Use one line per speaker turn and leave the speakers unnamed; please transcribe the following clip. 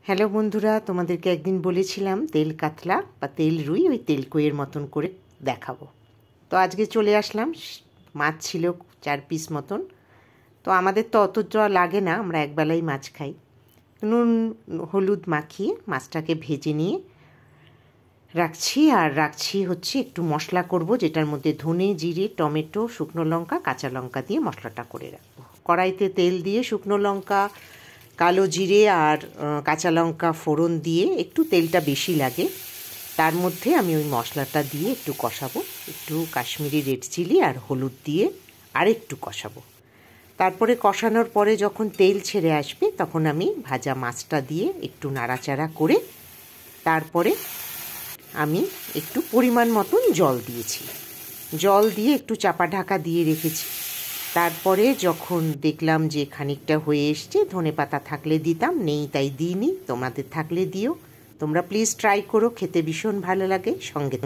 Hello বন্ধুরা, তোমাদেরকে একদিন বলেছিলাম তেল কাতলা বা তেল রুই ওই তেল কইয়ের মতন করে দেখাবো। তো আজকে চলে আসলাম। মাছ ছিল 4 পিস মতন। তো আমাদের তো অতটা লাগে না, আমরা একবেলাই মাছ খাই। নুন হলুদ মাখিয়ে মাছটাকে ভেজে নিয়ে রাখছি হচ্ছে একটু মশলা করব, যেটার মধ্যে ধনে জিরে টমেটো শুকনো লঙ্কা কাঁচা লঙ্কা দিয়ে মশলাটা করে রাখবো। কড়াইতে তেল দিয়ে শুকনো লঙ্কা কালো জিরে আর কাঁচা লঙ্কা ফোড়ন দিয়ে একটু তেলটা বেশি লাগে, তার মধ্যে আমি ওই মশলাটা দিয়ে একটু কষাবো। একটু কাশ্মীরি রেড চিলি আর হলুদ দিয়ে আরেকটু কষাবো। তারপরে কষানোর পরে যখন তেল ছেড়ে আসবে তখন আমি ভাজা মাছটা দিয়ে একটু নাড়াচাড়া করে তারপরে আমি একটু পরিমাণ মতন জল দিয়েছি। জল দিয়ে একটু চাপা ঢাকা দিয়ে রেখেছি। তারপরে যখন দেখলাম যে খানিকটা হয়ে এসছে, ধনেপাতা থাকলে দিতাম, নেই তাই দিইনি। তোমাদের থাকলে দিও। তোমরা প্লিজ ট্রাই করো, খেতে ভীষণ ভালো লাগে। সঙ্গে